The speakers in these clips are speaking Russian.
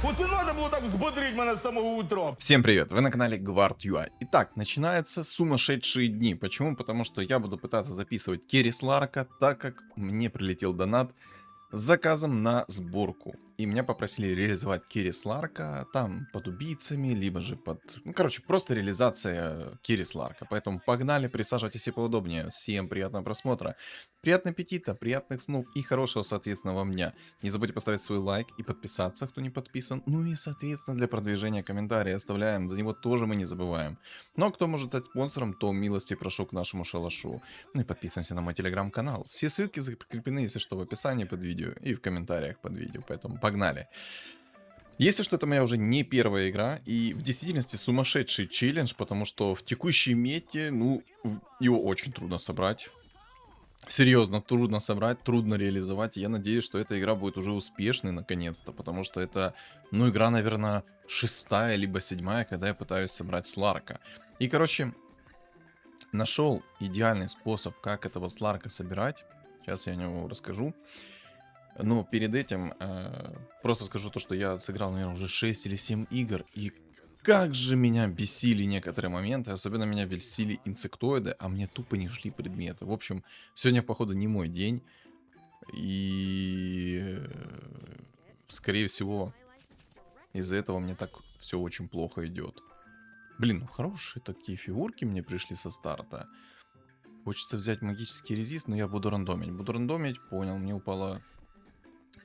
Оце надо було так взбодрить мене з самого утра. Всем привет, вы на канале Guard.ua. Итак, начинаются сумасшедшие дни. Почему? Потому что я буду пытаться записывать Керри Сларка, так как мне прилетел донат с заказом на сборку. И меня попросили реализовать Керри Сларка там под убийцами, либо же под... Ну, короче, просто реализация Керри Сларка. Поэтому погнали, присаживайтесь все поудобнее. Всем приятного просмотра, приятного аппетита, приятных снов и хорошего, соответственно, вам дня. Не забудьте поставить свой лайк и подписаться, кто не подписан. Ну и, соответственно, для продвижения комментарии оставляем, за него тоже мы не забываем. Ну а кто может стать спонсором, то милости прошу к нашему шалашу. Ну и подписываемся на мой телеграм-канал. Все ссылки закреплены, если что, в описании под видео и в комментариях под видео, поэтому погнали. Если что, это моя уже не первая игра, и в действительности сумасшедший челлендж, потому что в текущей мете, ну, его очень трудно собрать. Серьезно, трудно собрать, трудно реализовать. И я надеюсь, что эта игра будет уже успешной наконец-то, потому что это, ну, игра, наверное, 6-я либо 7-я, когда я пытаюсь собрать Сларка. И, короче, нашел идеальный способ, как этого Сларка собирать. Сейчас я о нем расскажу. Но перед этим просто скажу то, что я сыграл, наверное, уже 6 или 7 игр, и как же меня бесили некоторые моменты, особенно меня бесили инсектоиды, а мне тупо не шли предметы. В общем, сегодня, походу, не мой день, и, скорее всего, из-за этого мне так все очень плохо идет. Блин, ну хорошие такие фигурки мне пришли со старта. Хочется взять магический резист, но я буду рандомить. Буду рандомить, понял, мне упала...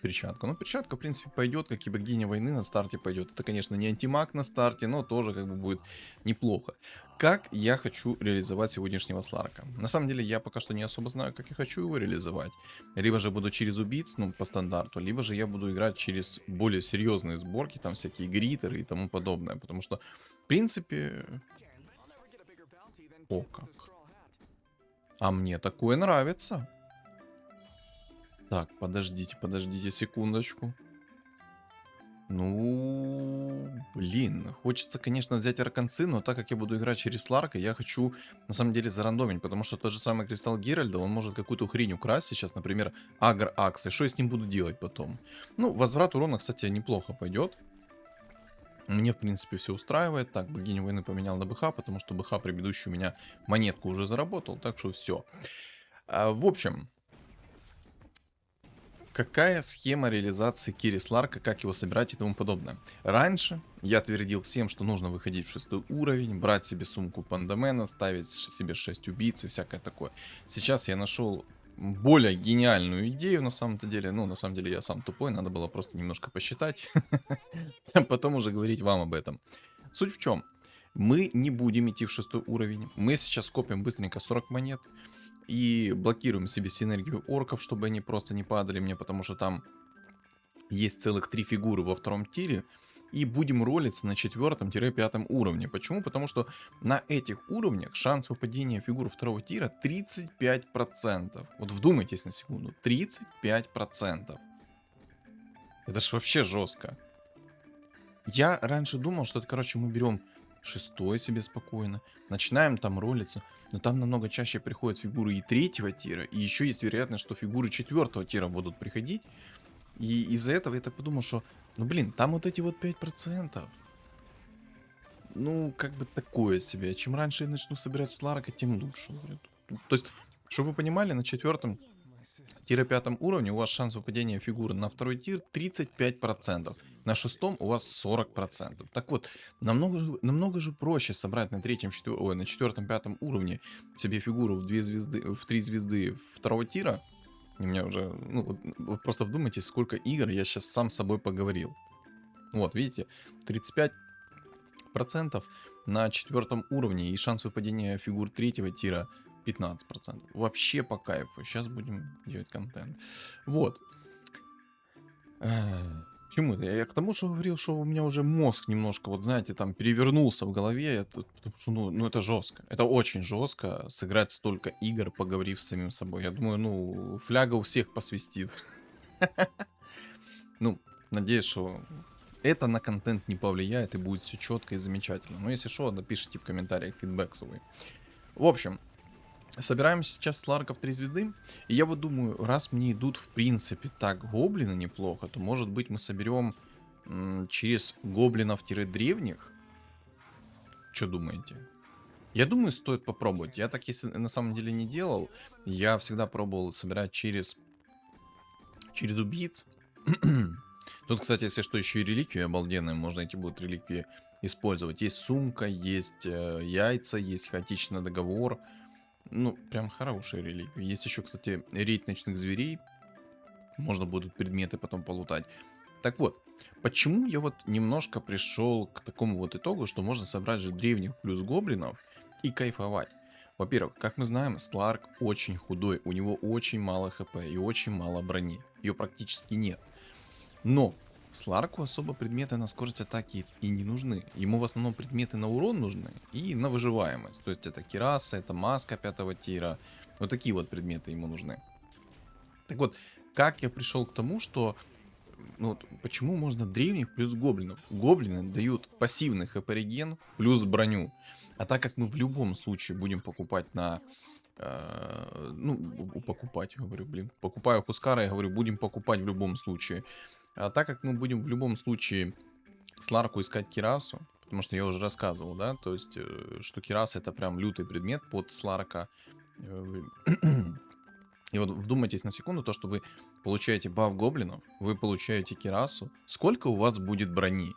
перчатка. Ну, перчатка, в принципе, пойдет, как и богиня войны на старте пойдет. Это, конечно, не антимаг на старте, но тоже как бы будет неплохо. Как я хочу реализовать сегодняшнего Сларка? На самом деле, я пока что не особо знаю, как я хочу его реализовать. Либо же буду через убийц, ну, по стандарту, либо же я буду играть через более серьезные сборки, там всякие гритеры и тому подобное. Потому что, в принципе... О, как. А мне такое нравится. Так, подождите секундочку. Ну, блин, хочется, конечно, взять арканцы, но так как я буду играть через Сларка, я хочу, на самом деле, зарандомить, потому что тот же самый Кристалл Геральда, он может какую-то хрень украсть сейчас, например, Агр Акс, и что я с ним буду делать потом? Ну, возврат урона, кстати, неплохо пойдет. Мне, в принципе, все устраивает. Так, богиню войны поменял на БХ, потому что БХ предыдущий у меня монетку уже заработал, так что все. В общем... Какая схема реализации Керри Сларка, как его собирать и тому подобное? Раньше я твердил всем, что нужно выходить в 6 уровень, брать себе сумку Пандамена, ставить себе 6 убийц и всякое такое. Сейчас я нашел более гениальную идею на самом-то деле. Ну, на самом деле я сам тупой, надо было просто немножко посчитать, а потом уже говорить вам об этом. Суть в чем? Мы не будем идти в 6 уровень, мы сейчас копим быстренько 40 монет. И блокируем себе синергию орков, чтобы они просто не падали мне, потому что там есть целых 3 фигуры во втором тире. И будем ролиться на 4-5 уровне. Почему? Потому что на этих уровнях шанс выпадения фигур второго тира 35%. Вот вдумайтесь на секунду. 35%. Это ж вообще жестко. Я раньше думал, что это, короче, мы берем 6-й себе спокойно, начинаем там ролиться, но там намного чаще приходят фигуры и 3-го тира, и еще есть вероятность, что фигуры 4-го тира будут приходить, и из-за этого я так подумал, что, ну блин, там вот эти вот 5%, ну как бы такое себе, чем раньше я начну собирать Сларка, тем лучше. То есть, чтобы вы понимали, на 4-5 уровне у вас шанс выпадения фигуры на второй тир 35%. На 6-м у вас 40%. Так вот, намного же проще собрать на 3-м, на 4-5 уровне себе фигуру в 2 звезды, в 3 звезды второго тира. И у меня уже, ну, вот просто вдумайтесь, сколько игр я сейчас сам с собой поговорил. Вот, видите, 35% на 4-м уровне и шанс выпадения фигур 3-го тира 15%. Вообще по кайфу. Сейчас будем делать контент. Вот. Почему это? Я к тому, что говорил, что у меня уже мозг немножко, вот знаете, там перевернулся в голове. Потому что, ну это жестко. Это очень жестко сыграть столько игр, поговорив с самим собой. Я думаю, ну, фляга у всех посвистит. Ну, надеюсь, что это на контент не повлияет и будет все четко и замечательно. Но если что, напишите в комментариях фидбэк свой. В общем, собираем сейчас Сларков 3 звезды. И я вот думаю, раз мне идут в принципе так гоблины неплохо, то может быть мы соберем через гоблинов-древних. Что думаете? Я думаю, стоит попробовать. Я так, если на самом деле не делал, я всегда пробовал собирать через убийц. Тут, кстати, если что, еще и реликвии обалденные. Можно эти будут реликвии использовать. Есть сумка, есть яйца, есть хаотичный договор. Ну, прям хорошие реликвии. Есть еще, кстати, рейд ночных зверей. Можно будут предметы потом полутать. Так вот, почему я вот немножко пришел к такому вот итогу, что можно собрать же древних плюс гоблинов и кайфовать. Во-первых, как мы знаем, Сларк очень худой, у него очень мало хп и очень мало брони. Ее практически нет. Но Сларку особо предметы на скорость атаки и не нужны. Ему в основном предметы на урон нужны и на выживаемость. То есть это кираса, это маска 5-го тира. Вот такие вот предметы ему нужны. Так вот, как я пришел к тому, что ну вот, почему можно древних плюс гоблинов? Гоблины дают пассивный хп-реген плюс броню. А так как мы в любом случае будем покупать на... покупать, говорю, блин. Покупаю Хускара, я говорю, будем покупать в любом случае. А так как мы будем в любом случае Сларку искать Кирасу, потому что я уже рассказывал, да, то есть, что Кираса это прям лютый предмет под Сларка. И вот вдумайтесь на секунду, то, что вы получаете баф гоблинов, вы получаете Кирасу. Сколько у вас будет брони?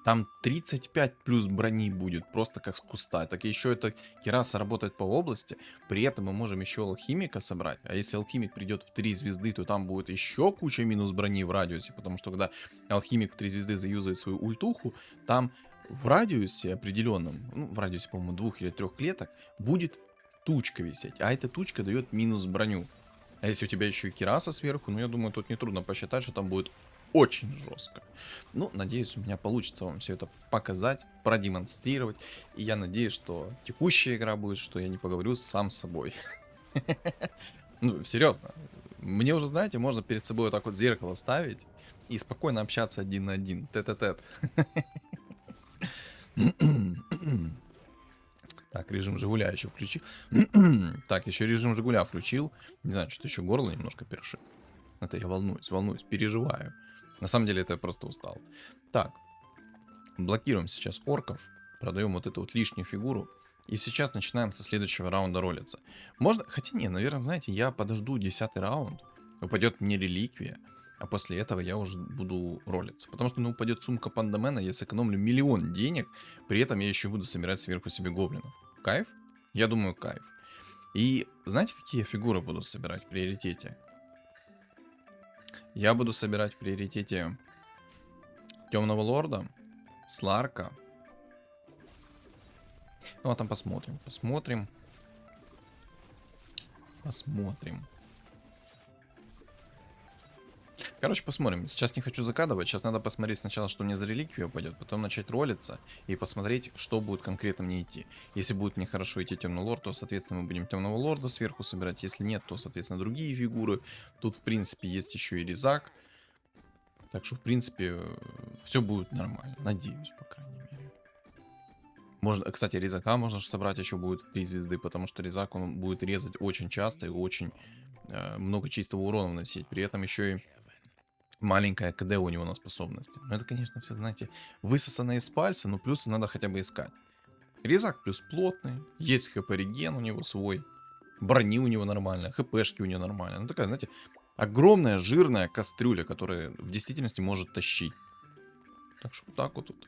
Там 35 плюс брони будет, просто как с куста. Так еще эта Кираса работает по области. При этом мы можем еще алхимика собрать. А если алхимик придет в 3 звезды, то там будет еще куча минус брони в радиусе. Потому что когда алхимик в 3 звезды заюзает свою ультуху, там в радиусе определенном, ну, в радиусе, по-моему, 2 или 3 клеток, будет тучка висеть. А эта тучка дает минус броню. А если у тебя еще и Кираса сверху, ну я думаю, тут нетрудно посчитать, что там будет очень жестко. Ну, надеюсь, у меня получится вам все это показать, продемонстрировать. И я надеюсь, что текущая игра будет, что я не поговорю сам с собой. Ну, серьезно. Мне уже, знаете, можно перед собой вот так вот зеркало ставить и спокойно общаться один на один, тет-а-тет. Так, режим Жигуля еще включил. Так, еще режим Жигуля включил. Не знаю, что-то еще горло немножко першит. Это я волнуюсь, переживаю. На самом деле это я просто устал. Так, блокируем сейчас орков. Продаем вот эту вот лишнюю фигуру. И сейчас начинаем со следующего раунда ролиться. Можно, хотя не, наверное, знаете, я подожду 10-й раунд. Упадет мне реликвия. А после этого я уже буду ролиться. Потому что, ну, упадет сумка пандамена, я сэкономлю миллион денег. При этом я еще буду собирать сверху себе гоблинов. Кайф? Я думаю, кайф. И знаете, какие я фигуры буду собирать в приоритете? Я буду собирать в приоритете Темного Лорда, Сларка. Ну, а там посмотрим. Посмотрим. Короче, посмотрим. Сейчас не хочу закадывать. Сейчас надо посмотреть сначала, что мне за реликвия упадет. Потом начать ролиться и посмотреть, что будет конкретно мне идти. Если будет мне хорошо идти Темный Лорд, то, соответственно, мы будем Темного Лорда сверху собирать. Если нет, то, соответственно, другие фигуры. Тут, в принципе, есть еще и Резак. Так что, в принципе, все будет нормально. Надеюсь, по крайней мере. Можно, кстати, Резака можно же собрать еще будет в 3 звезды, потому что Резак, он будет резать очень часто и очень много чистого урона вносить. При этом еще и маленькая КД у него на способности. Но это, конечно, все, знаете, высосано из пальца, но плюсы надо хотя бы искать. Резак плюс плотный, есть хп-реген у него свой, брони у него нормальная, хпшки у него нормальные. Ну такая, знаете, огромная жирная кастрюля, которая в действительности может тащить. Так что вот так вот тут.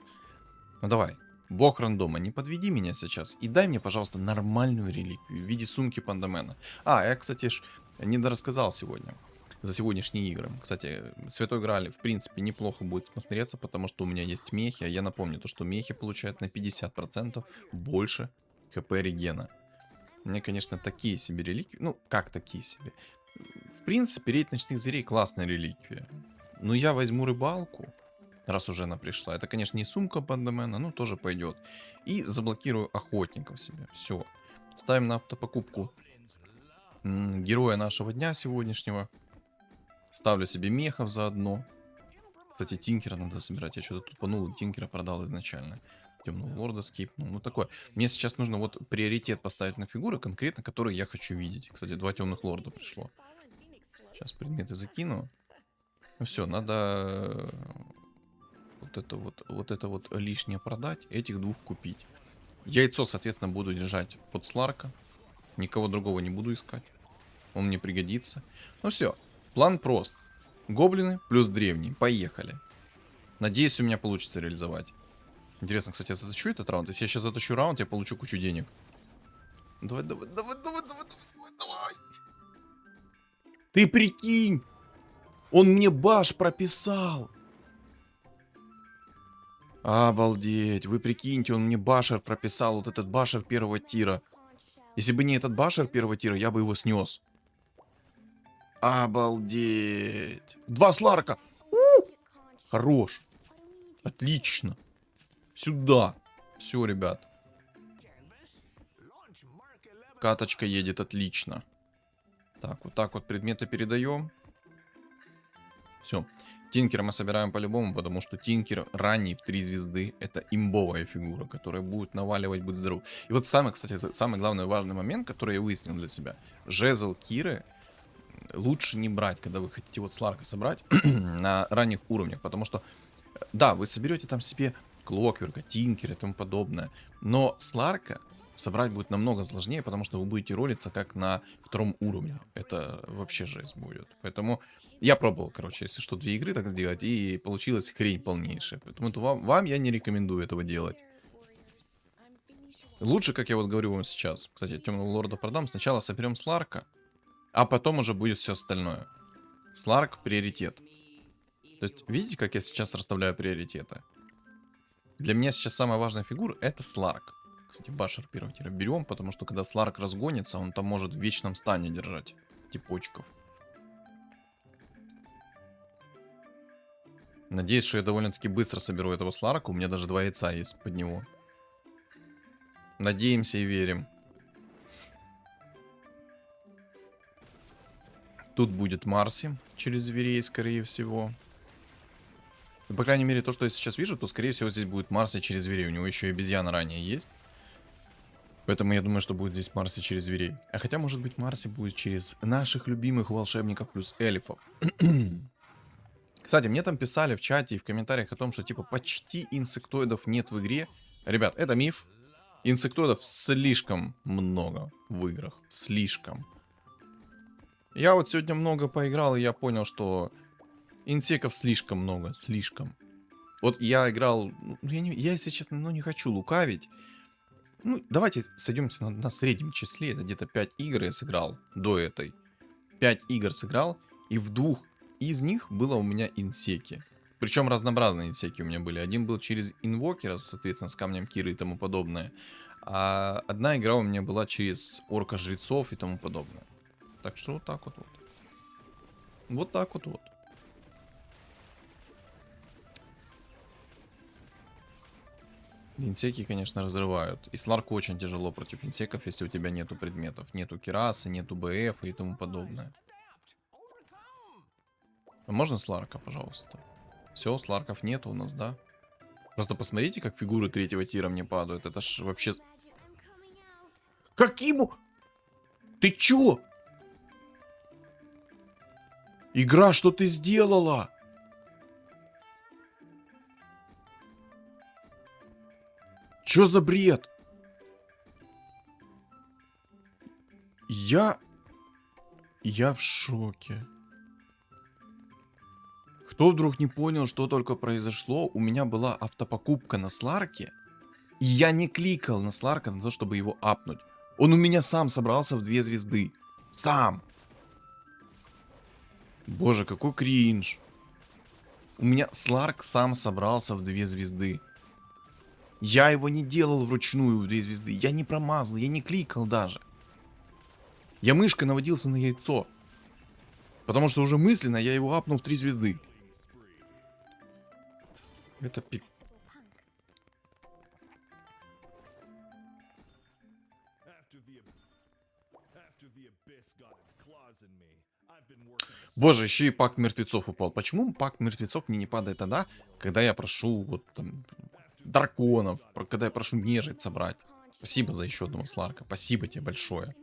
Ну давай, бог рандома, не подведи меня сейчас и дай мне, пожалуйста, нормальную реликвию в виде сумки пандамена. А, я, кстати, не дорассказал сегодня. За сегодняшние игры. Кстати, Святой Грааль, в принципе, неплохо будет смотреться, потому что у меня есть мехи. А я напомню, то, что мехи получают на 50% больше хп регена. Мне, конечно, такие себе реликвии. Ну, как такие себе? В принципе, рейд ночных зверей классная реликвия. Но я возьму рыбалку, раз уже она пришла. Это, конечно, не сумка пандамена, но тоже пойдет. И заблокирую охотников себе. Все. Ставим на автопокупку героя нашего дня сегодняшнего. Ставлю себе мехов заодно. Кстати, Тинкера надо собирать. Я что-то тупанул, Тинкера продал изначально. Темного Лорда скипнул. Ну такое. Мне сейчас нужно вот приоритет поставить на фигуры, конкретно которые я хочу видеть. Кстати, 2 Темных Лорда пришло. Сейчас предметы закину. Ну все, надо вот это вот лишнее продать, этих двух купить. Яйцо, соответственно, буду держать под Сларка. Никого другого не буду искать. Он мне пригодится. Ну все, план прост. Гоблины плюс древний. Поехали. Надеюсь, у меня получится реализовать. Интересно, кстати, я заточу этот раунд? Если я сейчас заточу раунд, я получу кучу денег. Давай. Ты прикинь! Он мне баш прописал! Обалдеть, вы прикиньте, он мне башер прописал, вот этот башер первого тира. Если бы не этот башер первого тира, я бы его снес. Обалдеть. 2 сларка. Хорош. Отлично. Сюда. Все, ребят. Каточка едет отлично. Так вот предметы передаем. Все. Тинкера мы собираем по-любому, потому что Тинкер ранний в 3 звезды. Это имбовая фигура, которая будет наваливать, будет здоров. И вот самый, кстати, самый главный важный момент, который я выяснил для себя. Жезл Киры лучше не брать, когда вы хотите вот Сларка собрать на ранних уровнях. Потому что, да, вы соберете там себе Клокверка, Тинкера и тому подобное. Но Сларка собрать будет намного сложнее, потому что вы будете ролиться как на 2 уровне. Это вообще жесть будет. Поэтому я пробовал, короче, если что, 2 игры так сделать, и получилась хрень полнейшая. Поэтому вам я не рекомендую этого делать. Лучше, как я вот говорю вам сейчас, кстати, Темного Лорда продам, сначала соберем Сларка, а потом уже будет все остальное. Сларк приоритет. То есть, видите, как я сейчас расставляю приоритеты? Для меня сейчас самая важная фигура — это Сларк. Кстати, башер первого тира берем, потому что когда Сларк разгонится, он там может в вечном стане держать типочков. Надеюсь, что я довольно-таки быстро соберу этого Сларка. У меня даже 2 яйца есть под него. Надеемся и верим. Тут будет Марси через зверей, скорее всего. И, по крайней мере, то, что я сейчас вижу, то, скорее всего, здесь будет Марси через зверей. У него еще и обезьяна ранее есть. Поэтому я думаю, что будет здесь Марси через зверей. А хотя, может быть, Марси будет через наших любимых волшебников плюс эльфов. Кстати, мне там писали в чате и в комментариях о том, что типа почти инсектоидов нет в игре. Ребят, это миф. Инсектоидов слишком много в играх. Слишком. Я вот сегодня много поиграл, и я понял, что инсеков слишком много. Слишком. Вот я играл... Я, если честно, не хочу лукавить. Ну, давайте сойдемся на среднем числе. Это где-то 5 игр я сыграл до этой. 5 игр сыграл, и в 2 из них было у меня инсеки. Причем разнообразные инсеки у меня были. Один был через инвокера, соответственно, с камнем Киры и тому подобное. А одна игра у меня была через орка жрецов и тому подобное. Так что вот так вот. Вот так вот. Инсеки, конечно, разрывают. И Сларку очень тяжело против инсеков, если у тебя нету предметов. Нету Кирасы, нету БФ и тому подобное. А можно Сларка, пожалуйста? Все, Сларков нету у нас, да? Просто посмотрите, как фигуры 3-го тира мне падают. Это ж вообще... Каким? Ты чё? Игра, что ты сделала? Чё за бред? Я в шоке. Кто вдруг не понял, что только произошло? У меня была автопокупка на Сларке, и я не кликал на Сларка на то, чтобы его апнуть. Он у меня сам собрался в 2 звезды. Сам. Боже, какой кринж. У меня Сларк сам собрался в 2 звезды. Я его не делал вручную в 2 звезды. Я не промазал, я не кликал даже. Я мышкой наводился на яйцо. Потому что уже мысленно я его апнул в 3 звезды. Это пип... Боже, еще и пак мертвецов упал. Почему пак мертвецов мне не падает тогда, когда я прошу вот там драконов, когда я прошу нежить собрать? Спасибо за еще одного Сларка. Спасибо тебе большое.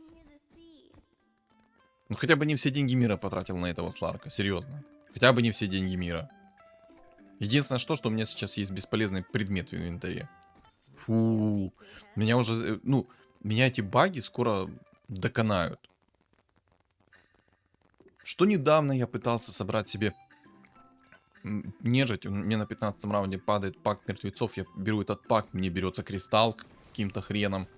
Ну хотя бы не все деньги мира потратил на этого Сларка. Серьезно. Хотя бы не все деньги мира. Единственное, что у меня сейчас есть бесполезный предмет в инвентаре. Фу. Меня уже, ну, меня эти баги скоро доконают. Что недавно я пытался собрать себе нежить. Мне на 15 раунде падает пак мертвецов. Я беру этот пак, мне берется кристалл каким-то хреном.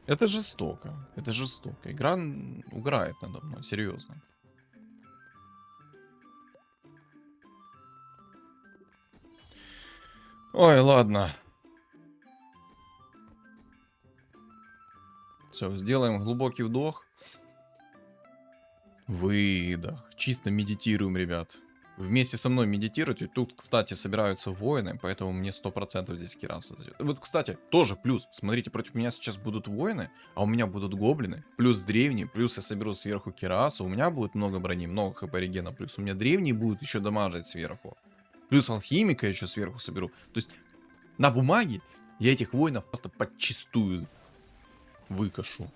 Это жестоко. Это жестоко. Игра угорает надо мной, серьезно. Ой, ладно. Все, сделаем глубокий вдох. Выдох. Чисто медитируем, ребят. Вместе со мной медитируйте. Тут, кстати, собираются воины, поэтому мне 100% здесь кираса зайдет. Вот, кстати, тоже плюс. Смотрите, против меня сейчас будут воины, а у меня будут гоблины. Плюс древние, плюс я соберу сверху кирасу. У меня будет много брони, много хп регена. Плюс у меня древние будут еще дамажить сверху. Плюс алхимика еще сверху соберу. То есть на бумаге я этих воинов просто подчистую выкашу.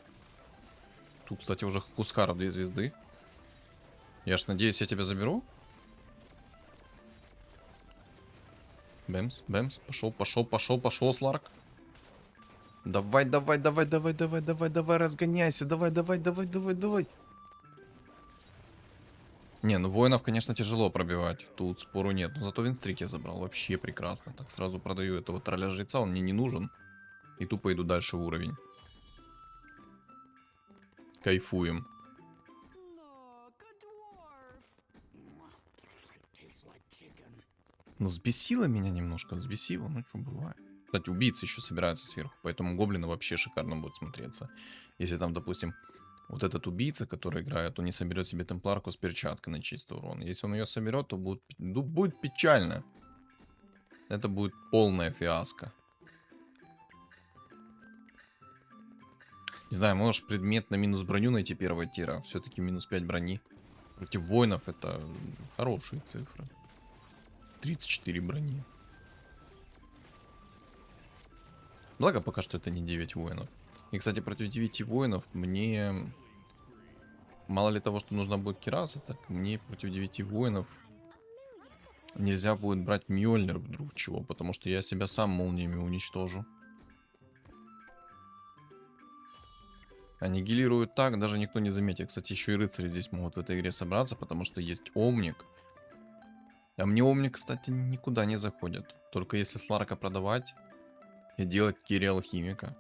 Тут, кстати, уже Хускаров 2 звезды. Я ж надеюсь, я тебя заберу. Бэмс, бэмс, пошел, Сларк. Давай, разгоняйся, давай. Не, ну воинов, конечно, тяжело пробивать, тут спору нет, но зато винстрик я забрал, вообще прекрасно. Так, сразу продаю этого тролля-жреца, он мне не нужен. И тупо иду дальше в уровень. Кайфуем. Ну, взбесило меня немножко, взбесило, ну что, бывает. Кстати, убийцы еще собираются сверху, поэтому гоблины вообще шикарно будут смотреться. Если там, допустим, вот этот убийца, который играет, он не соберет себе темпларку с перчаткой на чистый урон. Если он ее соберет, то будет, ну, будет печально. Это будет полная фиаско. Не знаю, можешь предмет на минус броню найти первого тира. Все-таки минус 5 брони. Против воинов это хорошие цифры. 34 брони. Благо пока что это не 9 воинов. И, кстати, против 9 воинов мне... Мало ли того, что нужна будет кираса, так мне против 9 воинов нельзя будет брать Мьёльнир вдруг чего, потому что я себя сам молниями уничтожу. Аннигилируют так, даже никто не заметит. Кстати, еще и рыцари здесь могут в этой игре собраться, потому что есть Омник. А мне Омник, кстати, никуда не заходит. Только если Сларка продавать и делать Кири Алхимика.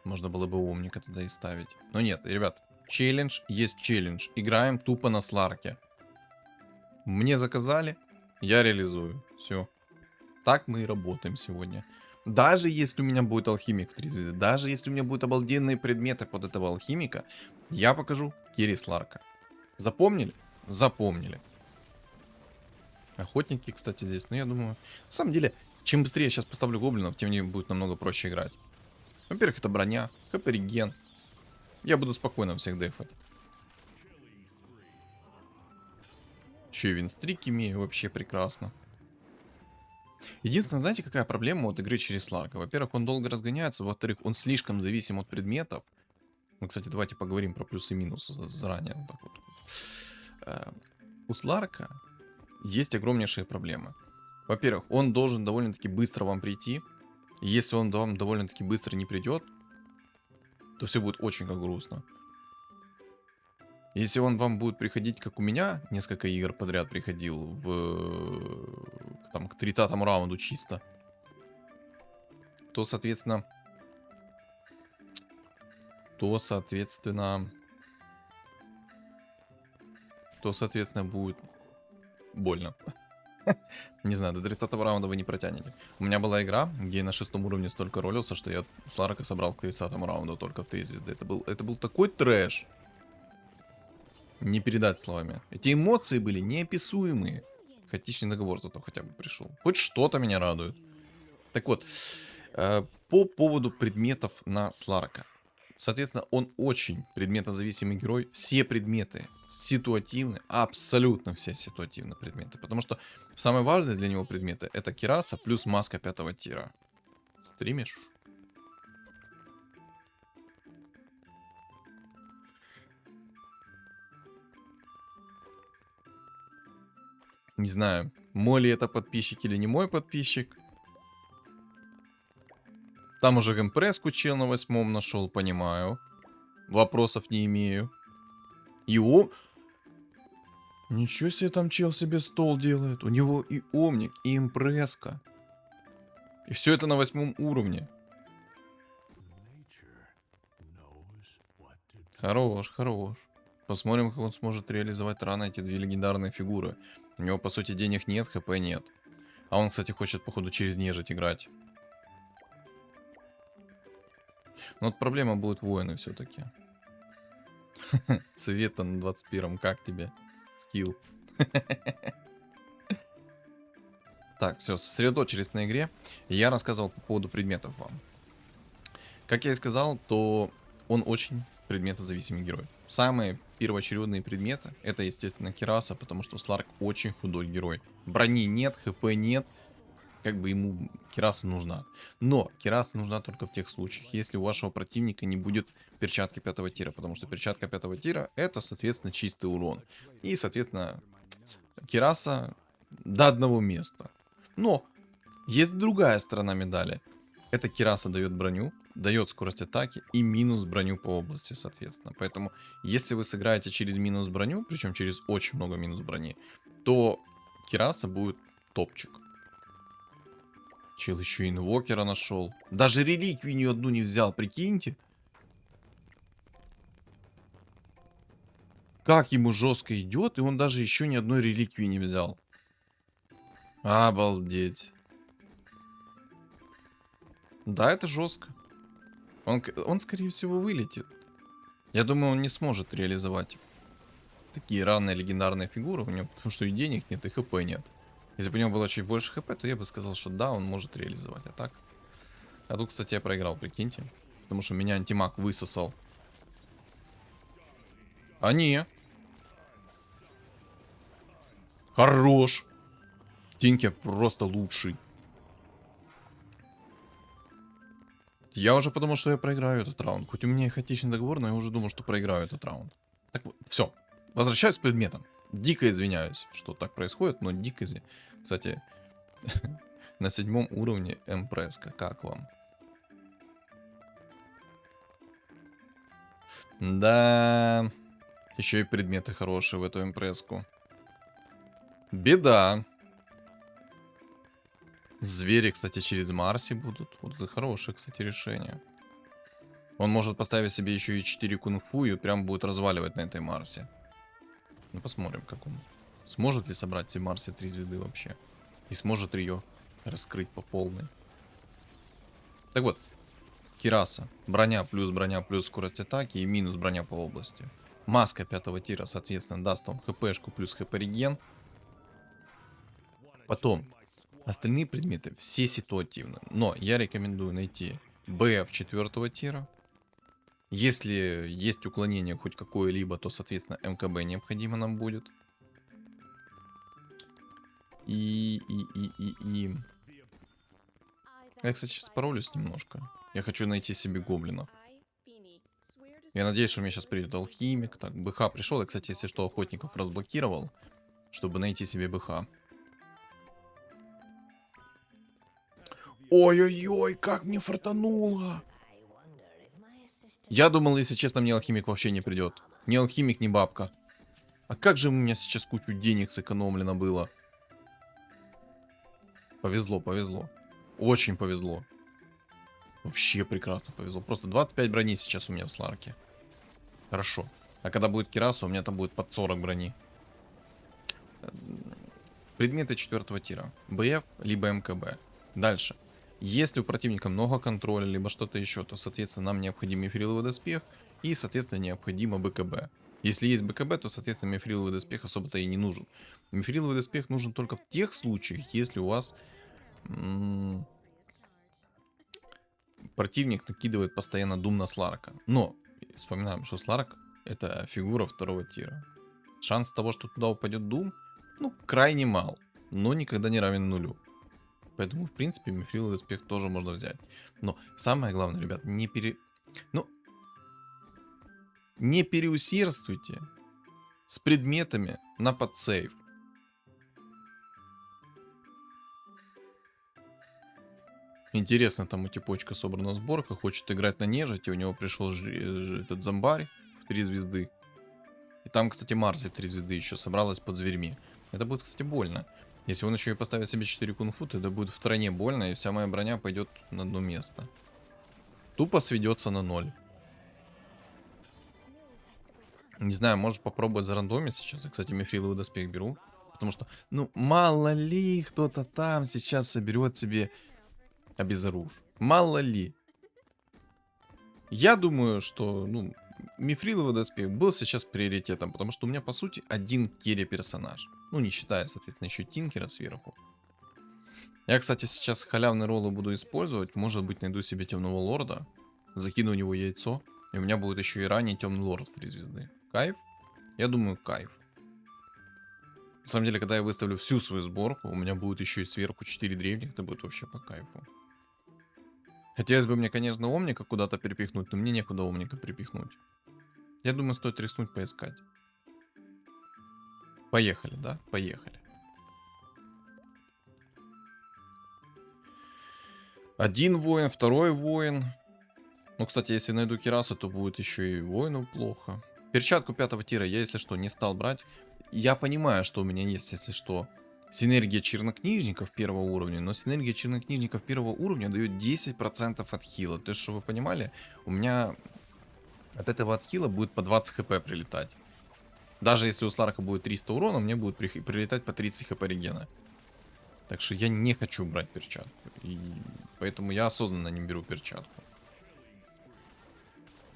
Можно было бы Омника тогда и ставить. Но нет, ребят, челлендж есть челлендж. Играем тупо на Сларке. Мне заказали, я реализую. Все. Так мы и работаем сегодня. Даже если у меня будет алхимик в 3 звезды, даже если у меня будут обалденные предметы под этого алхимика, я покажу Кири Сларка. Запомнили? Запомнили. Охотники, кстати, здесь. Но я думаю, на самом деле, чем быстрее я сейчас поставлю гоблинов, тем мне будет намного проще играть. Во-первых, это броня, хп реген. Я буду спокойно всех дефать. Еще и винстрик имею, вообще прекрасно. Единственное, знаете, какая проблема от игры через Сларка? Во-первых, он долго разгоняется, во-вторых, он слишком зависим от предметов. Ну, кстати, давайте поговорим про плюсы и минусы заранее. Так вот. У Сларка есть огромнейшие проблемы. Во-первых, он должен довольно-таки быстро вам прийти. И если он вам довольно-таки быстро не придет, то все будет очень как грустно. Если он вам будет приходить, как у меня, несколько игр подряд приходил там, к 30-му раунду чисто, то, соответственно, будет больно. Не знаю, до 30-го раунда вы не протянете. У меня была игра, где я на 6-м уровне столько ролился, что я Сларка собрал к 30-му раунду только в 3 звезды. Это был такой трэш. Не передать словами. Эти эмоции были неописуемые. Хаотичный договор зато хотя бы пришел. Хоть что-то меня радует. Так вот, по поводу предметов на Сларка. Соответственно, он очень предметозависимый герой. Все предметы ситуативны, абсолютно все ситуативные предметы. Потому что самые важные для него предметы это кираса плюс маска 5-го тира. Стримишь? Не знаю, мой ли это подписчик или не мой подписчик. Там уже геймпреску чел на 8 нашел, понимаю. Вопросов не имею. И Ничего себе, там чел себе стол делает. У него и омник, и импреска. И все это на 8 уровне. Хорош, хорош. Посмотрим, как он сможет реализовать рано эти две легендарные фигуры. У него, по сути, денег нет, хп нет. А он, кстати, хочет, походу, через нежить играть. Но вот проблема будет воины все-таки. Цвета на 21-м, как тебе? Скилл. Так, все, сосредоточились на игре. Я рассказывал по поводу предметов вам. Как я и сказал, то он очень предметозависимый герой. Самые первоочередные предметы — это, естественно, Кираса, потому что Сларк очень худой герой. Брони нет, хп нет, как бы ему Кираса нужна. Но Кираса нужна только в тех случаях, если у вашего противника не будет перчатки 5 тира, потому что перчатка 5 тира — это, соответственно, чистый урон. И, соответственно, Кираса до одного места. Но есть другая сторона медали. Это Кираса дает броню, дает скорость атаки и минус броню по области, соответственно. Поэтому, если вы сыграете через минус броню, причем через очень много минус брони, то Кираса будет топчик. Чел еще инвокера нашел. Даже реликвию ни одну не взял, прикиньте. Как ему жестко идет, и он даже еще ни одной реликвии не взял. Обалдеть. Да, это жестко. Он, скорее всего, вылетит. Я думаю, он не сможет реализовать такие ранние легендарные фигуры у него, потому что и денег нет, и хп нет. Если бы у него было чуть больше хп, то я бы сказал, что да, он может реализовать. А так? А тут, кстати, я проиграл, прикиньте. Потому что меня антимаг высосал. А не. Хорош. Тинкер просто лучший. Я уже подумал, что я проиграю этот раунд. Хоть у меня и хаотичный договор, но я уже думал, что проиграю этот раунд. Так вот, все. Возвращаюсь к предметам. Дико извиняюсь, что так происходит, но дико извиняюсь. Кстати, на 7 уровне Эмпреска. Как вам? Да. Еще и предметы хорошие в эту Эмпреску. Беда. Звери, кстати, через Марси будут. Вот это хорошее, кстати, решение. Он может поставить себе еще и 4 кунг-фу и прям будет разваливать на этой Марсе. Ну, посмотрим, как он. Сможет ли собрать себе Марсе 3 звезды вообще? И сможет ли ее раскрыть по полной? Так вот. Кираса. Броня плюс скорость атаки и минус броня по области. Маска 5 тира, соответственно, даст вам хпшку плюс хп реген. Потом. Остальные предметы все ситуативны. Но я рекомендую найти БФ 4 тира. Если есть уклонение хоть какое-либо, то, соответственно, МКБ необходимо нам будет. И... Я, кстати, сейчас паролюсь немножко. Я хочу найти себе гоблинов. Я надеюсь, что у меня сейчас придет алхимик. Так, БХ пришел. Я, кстати, если что, охотников разблокировал, чтобы найти себе БХ. Ой-ой-ой, как мне фартануло. Я думал, если честно, мне алхимик вообще не придет. Ни алхимик, ни бабка. А как же у меня сейчас кучу денег сэкономлено было. Повезло, повезло. Очень повезло. Вообще прекрасно повезло. Просто 25 брони сейчас у меня в Сларке. Хорошо. А когда будет Кираса, у меня там будет под 40 брони. Предметы 4 тира. БФ, либо МКБ. Дальше. Если у противника много контроля, либо что-то еще, то, соответственно, нам необходим мифриловый доспех и, соответственно, необходимо БКБ. Если есть БКБ, то, соответственно, мифриловый доспех особо-то и не нужен. Мифриловый доспех нужен только в тех случаях, если у вас противник накидывает постоянно дум на Сларка. Но, вспоминаем, что Сларк — это фигура 2 тира. Шанс того, что туда упадет дум, ну, крайне мал, но никогда не равен нулю. Поэтому, в принципе, мифриловый доспех тоже можно взять. Но самое главное, ребят, ну, не переусердствуйте с предметами на подсейв. Интересно, там у типочка собрана сборка, хочет играть на нежити, у него пришел этот зомбарь в 3 звезды. И там, кстати, Марси в 3 звезды еще собралась под зверьми. Это будет, кстати, больно. Если он еще и поставит себе 4 кунфу, то это будет втройне больно, и вся моя броня пойдет на одно место. Тупо сведется на 0. Не знаю, может попробовать зарандомить сейчас. Я, кстати, мифриловый доспех беру. Потому что, ну, мало ли кто-то там сейчас соберет себе обезоружь. Мало ли. Я думаю, что, ну, мифриловый доспех был сейчас приоритетом, потому что у меня, по сути, один керри-персонаж. Ну, не считая, соответственно, еще Тинкера сверху. Я, кстати, сейчас халявные роллы буду использовать. Может быть, найду себе темного лорда. Закину у него яйцо. И у меня будет еще и ранний темный лорд в 3 звезды. Кайф? Я думаю, кайф. На самом деле, когда я выставлю всю свою сборку, у меня будет еще и сверху 4 древних. Это будет вообще по кайфу. Хотелось бы мне, конечно, Омника куда-то перепихнуть, но мне некуда Омника припихнуть. Я думаю, стоит рискнуть поискать. Поехали, да? Поехали. Один воин, второй воин. Ну, кстати, если найду Кираса, то будет еще и воину плохо. Перчатку 5-го тира я, если что, не стал брать. Я понимаю, что у меня есть, если что, синергия чернокнижников 1-го уровня, но синергия чернокнижников 1-го уровня дает 10% от хила. То есть, чтобы вы понимали, у меня от этого от хила будет по 20 хп прилетать. Даже если у Сларка будет 300 урона, мне будет прилетать по 30 хп регена. Так что я не хочу брать перчатку. И поэтому я осознанно не беру перчатку.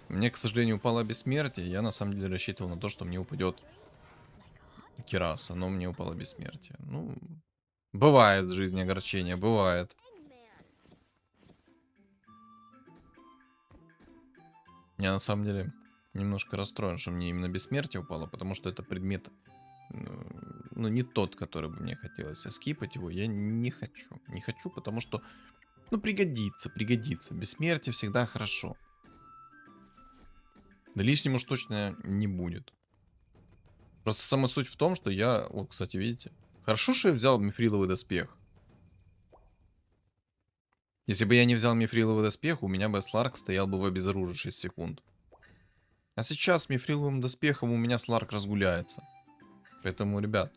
Мне, к сожалению, упало бессмертие. Я на самом деле рассчитывал на то, что мне упадет Кираса, но мне упало бессмертие. Ну, бывает в жизни огорчение, бывает. Я на самом деле немножко расстроен, что мне именно бессмертие упало, потому что это предмет, ну, не тот, который бы мне хотелось. А скипать его я не хочу. Не хочу, потому что, ну, пригодится. Бессмертие всегда хорошо. Да лишним уж точно не будет. Просто сама суть в том, что я... Вот, кстати, видите? Хорошо, что я взял мифриловый доспех. Если бы я не взял мифриловый доспех, у меня бы Сларк стоял бы в обезоружии 6 секунд. А сейчас с мифриловым доспехом у меня Сларк разгуляется. Поэтому, ребят,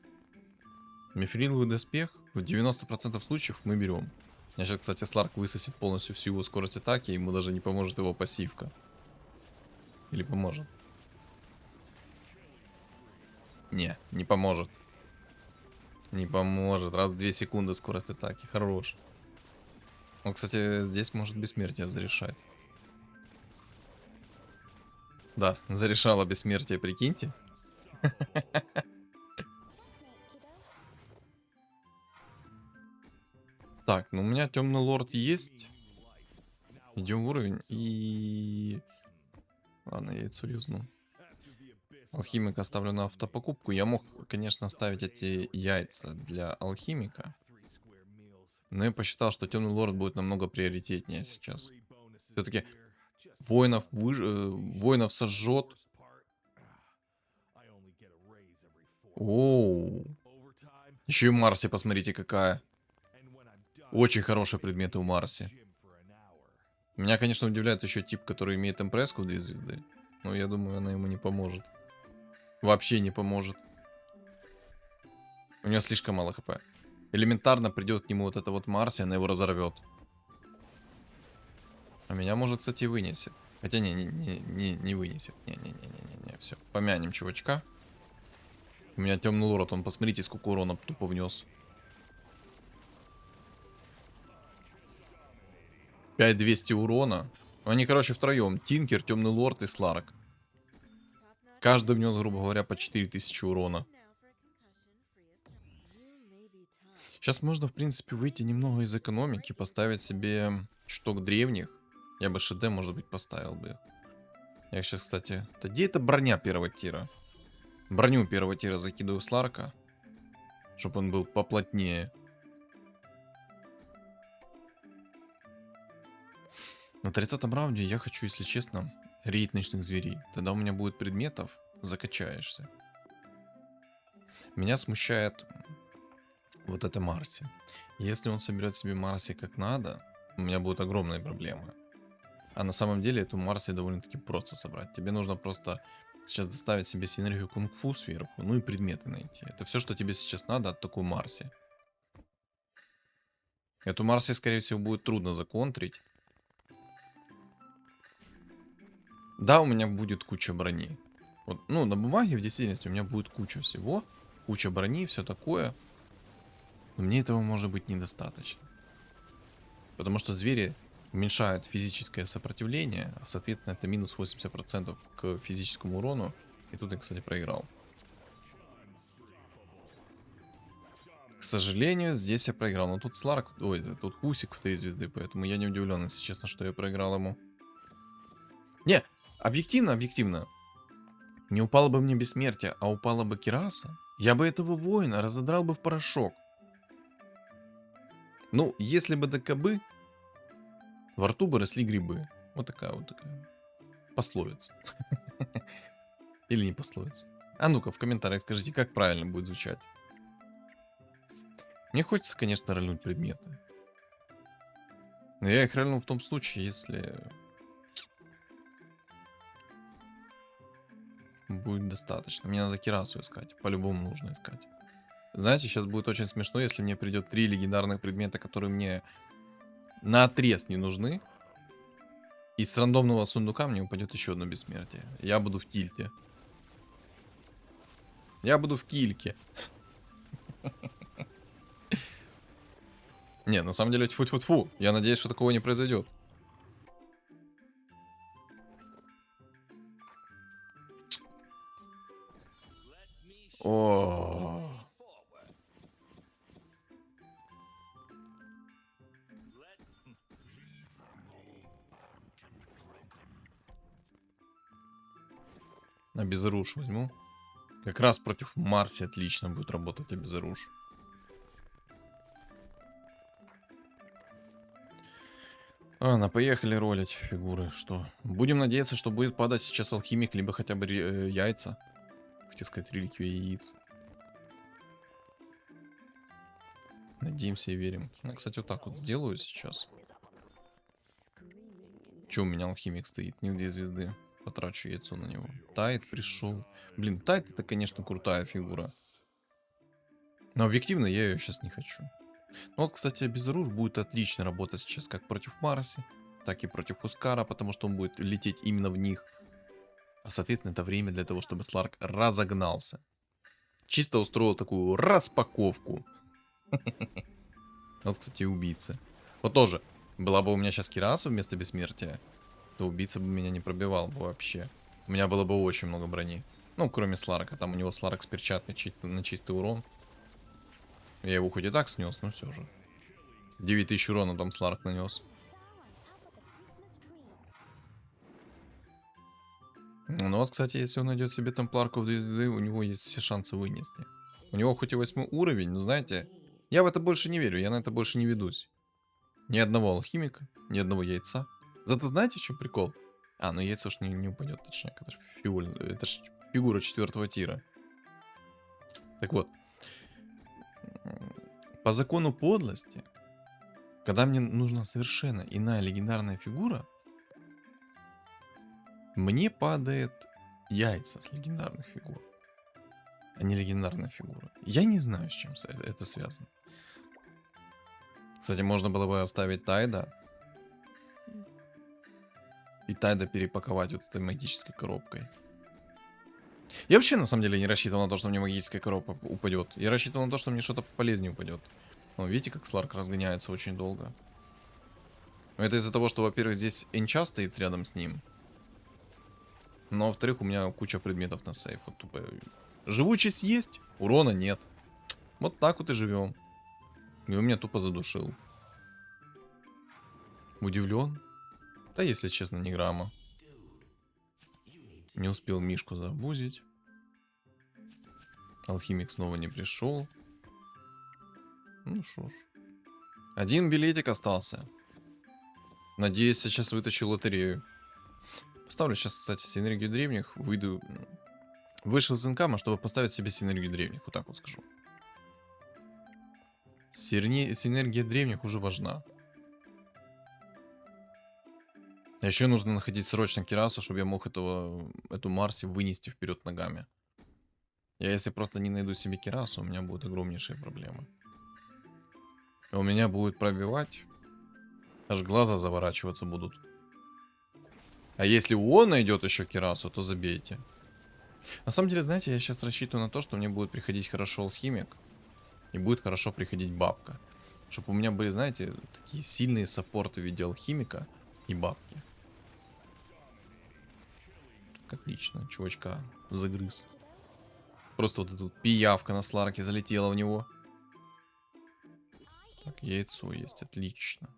мифриловый доспех в 90% случаев мы берем. Я сейчас, кстати, Сларк высосет полностью всю его скорость атаки, ему даже не поможет его пассивка. Или поможет? Не поможет. Не поможет. Раз в 2 секунды скорость атаки. Хорош. Он, кстати, здесь может бессмертие зарешать. Да, зарешало бессмертие, прикиньте. Так, ну у меня темный лорд есть. Идем в уровень и... Ладно, я яйцо юзну. Алхимика оставлю на автопокупку. Я мог, конечно, оставить эти яйца для алхимика. Но я посчитал, что темный лорд будет намного приоритетнее сейчас. Все-таки воинов сожжет. Оу. Еще и Марси, посмотрите, какая. Очень хорошие предметы у Марси. Меня, конечно, удивляет еще тип, который имеет импресску в 2 звезды. Но я думаю, она ему не поможет. Вообще не поможет. У него слишком мало хп. Элементарно придет к нему вот эта вот Марси, она его разорвет. А меня, может, кстати, и вынесет. Хотя не вынесет. Не, все. Помянем чувачка. У меня темный лорд, он, посмотрите, сколько урона тупо внес. 5200 урона. Они, короче, втроем. Тинкер, темный лорд и Сларк. Каждый внес, грубо говоря, по 4000 урона. Сейчас можно, в принципе, выйти немного из экономики, поставить себе чуток древних. Я бы ШД, может быть, поставил бы. Я сейчас, кстати... Да где это броня 1-го тира? Броню 1-го тира закидываю Сларка. Чтобы он был поплотнее. На 30-м раунде я хочу, если честно, рейд ночных зверей. Тогда у меня будет предметов, закачаешься. Меня смущает вот это Марси. Если он соберет себе Марси как надо, у меня будут огромные проблемы. А на самом деле эту Марси довольно-таки просто собрать. Тебе нужно просто сейчас доставить себе синергию кунг-фу сверху, ну и предметы найти. Это все, что тебе сейчас надо от такой Марси. Эту Марси, скорее всего, будет трудно законтрить. Да, у меня будет куча брони. Вот, ну, на бумаге в действительности у меня будет куча всего. Куча брони, все такое. Но мне этого может быть недостаточно. Потому что звери уменьшают физическое сопротивление, а соответственно это минус 80% к физическому урону. И тут я, кстати, проиграл. К сожалению, здесь я проиграл. Но тут Сларк, ой, тут Хусик в 3 звезды, поэтому я не удивлен, если честно, что я проиграл ему. Не, объективно. Не упало бы мне бессмертие, а упала бы Кираса, я бы этого воина разодрал бы в порошок. Ну, если бы ДКБ, во рту бы росли грибы. Вот такая пословица. Или не пословица. А ну-ка, в комментариях скажите, как правильно будет звучать. Мне хочется, конечно, рольнуть предметы. Но я их рольну в том случае, если будет достаточно. Мне надо Кирасу искать. По-любому нужно искать. Знаете, сейчас будет очень смешно, если мне придет 3 легендарных предмета, которые мне наотрез не нужны. И с рандомного сундука мне упадет еще одно бессмертие. Я буду в тильте. Я буду в кильке. Не, на самом деле, тьфу-тьфу-тьфу. Я надеюсь, что такого не произойдет. О. Обезруш возьму. Как раз против Марси отлично будет работать обезруш. Ладно, поехали ролить фигуры. Что? Будем надеяться, что будет падать сейчас алхимик, либо хотя бы яйца. Хотел сказать, реликвия яиц. Надеемся и верим. Ну, кстати, вот так вот сделаю сейчас. Че у меня алхимик стоит? Не 2 звезды. Потрачу яйцо на него. Тайт пришел. Блин, Тайт это, конечно, крутая фигура. Но объективно я ее сейчас не хочу. Ну вот, кстати, Безруш будет отлично работать сейчас как против Марси, так и против Хускара, потому что он будет лететь именно в них. А, соответственно, это время для того, чтобы Сларк разогнался. Чисто устроил такую распаковку. Вот, кстати, убийца. Вот тоже. Была бы у меня сейчас Кираса вместо бессмертия, то убийца бы меня не пробивал бы вообще. У меня было бы очень много брони. Ну, кроме Сларка. Там у него Сларк с перчаткой на чистый урон. Я его хоть и так снес, но все же. 9000 урона там Сларк нанес. Ну вот, кстати, если он найдет себе темпларку в 2 звезды, у него есть все шансы вынести. У него хоть и 8 уровень, но знаете, я в это больше не верю, я на это больше не ведусь. Ни одного алхимика, ни одного яйца. Зато знаете, в чем прикол? А, ну яйцо уж не упадет, точнее, это ж фигура 4-го тира. Так вот. По закону подлости, когда мне нужна совершенно иная легендарная фигура, мне падает яйца с легендарных фигур, а не легендарная фигура. Я не знаю, с чем это связано. Кстати, можно было бы оставить Тайда. И Тайда перепаковать вот этой магической коробкой. Я вообще, на самом деле, не рассчитывал на то, что мне магическая коробка упадет. Я рассчитывал на то, что мне что-то полезнее упадет. Но видите, как Сларк разгоняется очень долго. Это из-за того, что, во-первых, здесь Энча стоит рядом с ним. Но, во-вторых, у меня куча предметов на сейф. Вот тупо. Живучесть есть, урона нет. Вот так вот и живем. И он меня тупо задушил. Удивлен? Да, если честно, ни грамма. Не успел Мишку забузить. Алхимик снова не пришел. Ну шо ж. Один билетик остался. Надеюсь, я сейчас вытащу лотерею. Поставлю сейчас, кстати, синергию древних. Выйду... Вышел из инкама, чтобы поставить себе синергию древних. Вот так вот скажу. Синергия древних уже важна. А еще нужно находить срочно Кирасу, чтобы я мог эту Марси вынести вперед ногами. Я если просто не найду себе Кирасу, у меня будут огромнейшие проблемы. И у меня будет пробивать. Аж глаза заворачиваться будут. А если он найдет еще Кирасу, то забейте. На самом деле, знаете, я сейчас рассчитываю на то, что мне будет приходить хорошо алхимик. И будет хорошо приходить бабка. Чтобы у меня были, знаете, такие сильные саппорты в виде алхимика и бабки. Так, отлично, чувачка загрыз. Просто вот эта вот пиявка на Сларке залетела в него. Так, яйцо есть, отлично.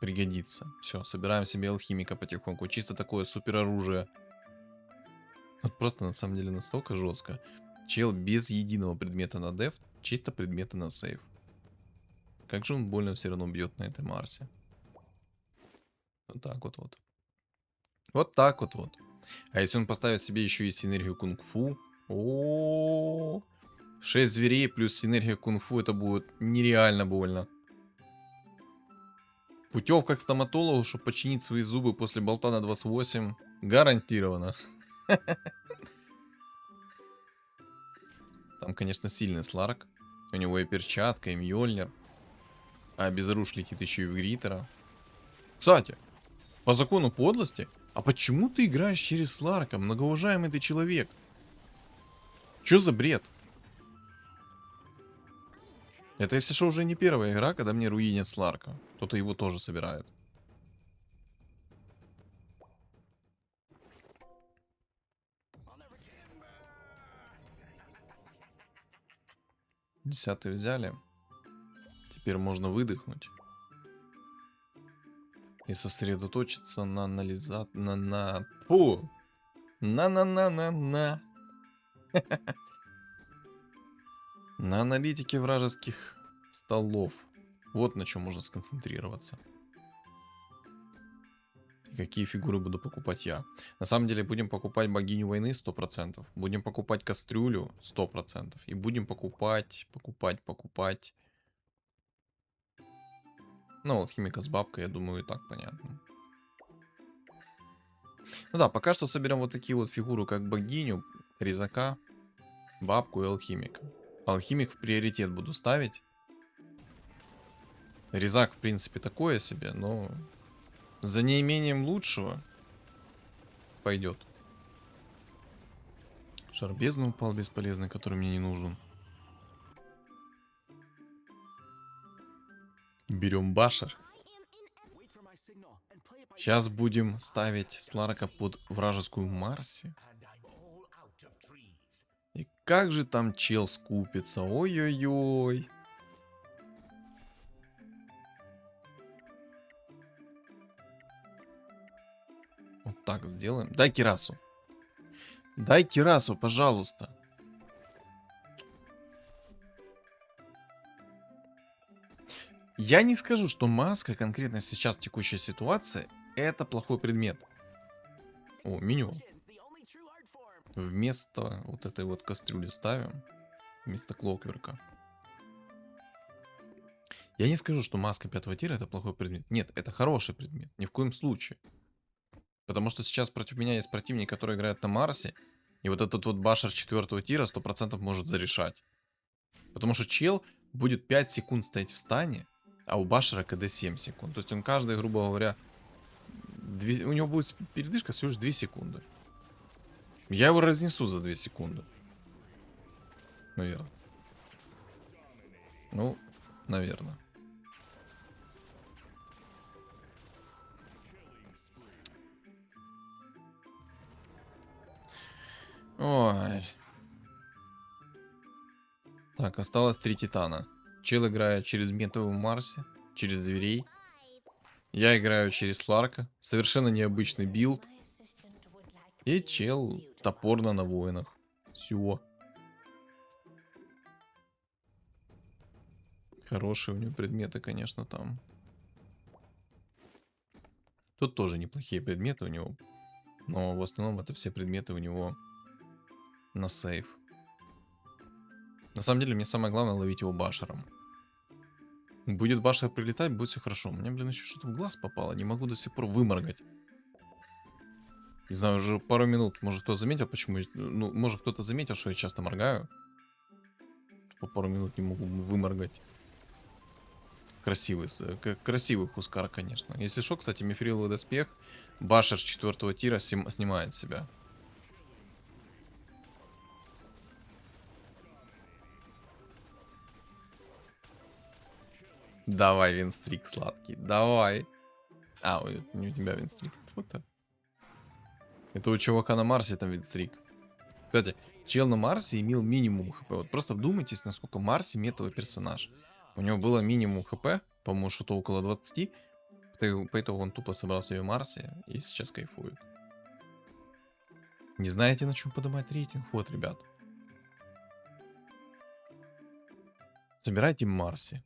Пригодится. Все, собираем себе алхимика потихоньку. Чисто такое супер оружие. Вот просто на самом деле настолько жестко. Чел без единого предмета на деф, чисто предметы на сейв. Как же он больно все равно бьет на этой Марсе. Вот так вот вот. Вот так вот вот. А если он поставит себе еще и синергию кунг-фу? О, 6 зверей плюс синергия кунг-фу, это будет нереально больно. Путевка к стоматологу, чтобы починить свои зубы после болта на 28, гарантировано. Там, конечно, сильный Сларк. У него и перчатка, и Мьёльнир. А безруш летит еще и в Гритера. Кстати, по закону подлости, а почему ты играешь через Сларка, многоуважаемый ты человек? Чё за бред? Это, если что, уже не первая игра, когда мне руинят Сларка. Кто-то его тоже собирает. Десятый взяли. Теперь можно выдохнуть. И сосредоточиться на анализат... Фу! На. На аналитике вражеских столов. Вот на чем можно сконцентрироваться. И какие фигуры буду покупать я. На самом деле будем покупать богиню войны 100%. Будем покупать кастрюлю 100%. И будем покупать. Ну, алхимика с бабкой, я думаю, и так понятно. Ну да, пока что соберем вот такие вот фигуры, как богиню, резака, бабку и алхимика. Алхимик в приоритет буду ставить. Резак, в принципе, такое себе, но за неимением лучшего пойдет. Шар бездны упал бесполезный, который мне не нужен. Берем башер. Сейчас будем ставить Сларка под вражескую Марси. И как же там чел скупится? Ой-ой-ой. Вот так сделаем. Дай Кирасу. Дай Кирасу, пожалуйста. Я не скажу, что маска конкретно сейчас в текущей ситуации это плохой предмет. О, меню. Вместо вот этой вот кастрюли ставим. Вместо клокверка. Я не скажу, что маска 5 тира это плохой предмет. Нет, это хороший предмет. Ни в коем случае. Потому что сейчас против меня есть противник, который играет на Марсе. И вот этот вот башер 4 тира 100% может зарешать. Потому что чел будет 5 секунд стоять в стане, а у башера КД 7 секунд. То есть он каждый, грубо говоря, у него будет передышка всего лишь 2 секунды. Я его разнесу за 2 секунды. Наверное. Ну, наверное. Ой. Так, осталось 3 титана. Чел играет через метовую Марсе, через дверей. Я играю через Сларка. Совершенно необычный билд. И чел топорно на воинах. Все. Хорошие у него предметы, конечно, там. Тут тоже неплохие предметы у него. Но в основном это все предметы у него на сейф. На самом деле, мне самое главное ловить его башером. Будет башер прилетать, будет все хорошо. Мне, блин, еще что-то в глаз попало. Не могу до сих пор выморгать. Не знаю, уже пару минут. Может, кто заметил, почему... Ну, может, кто-то заметил, что я часто моргаю. По пару минут не могу выморгать. Красивый, красивый Хускар, конечно. Если что, кстати, мифриловый доспех башер 4-го тира снимает с себя. Давай, винстрик сладкий, давай. А, не у тебя винстрик. Вот-то. Это у чувака на Марсе там винстрик. Кстати, чел на Марсе имел минимум хп. Вот просто вдумайтесь, насколько Марси метовый персонаж. У него было минимум хп, по-моему, что-то около 20. По итогу он тупо собрал себе Марси и сейчас кайфует. Не знаете, на чем поднимать рейтинг? Вот, ребят. Собирайте Марси.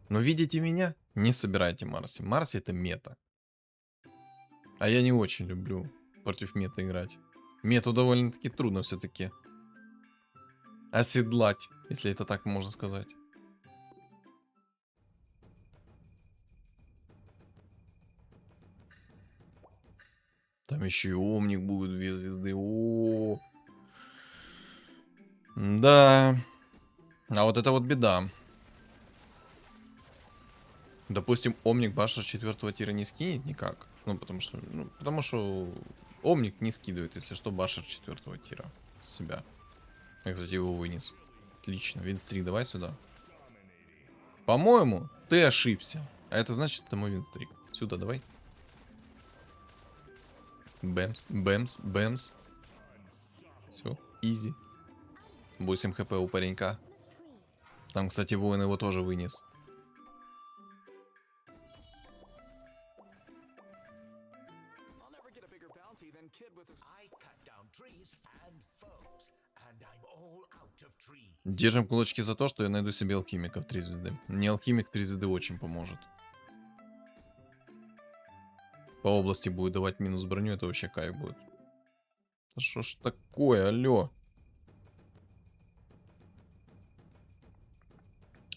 Но видите меня? Не собирайте Марси. Марси это мета. А я не очень люблю против мета играть. Мету довольно-таки трудно все-таки оседлать, если это так можно сказать. Там еще и Омник будет, 2 звезды. О, да. А вот это вот беда. Допустим, Омник Башер 4-го тира не скинет никак. Ну, потому что Омник не скидывает, если что, Башер 4-го тира с себя. Я, кстати, его вынес. Отлично. Винстрик, давай сюда. По-моему, ты ошибся. А это значит, это мой винстрик. Сюда давай. Бэмс, бэмс, бэмс. Все, изи. 8 хп у паренька. Там, кстати, воин его тоже вынес. Держим кулачки за то, что я найду себе алхимика в 3 звезды. Мне алхимик 3 звезды очень поможет. По области будет давать минус броню, это вообще кайф будет. Да что ж такое, алло.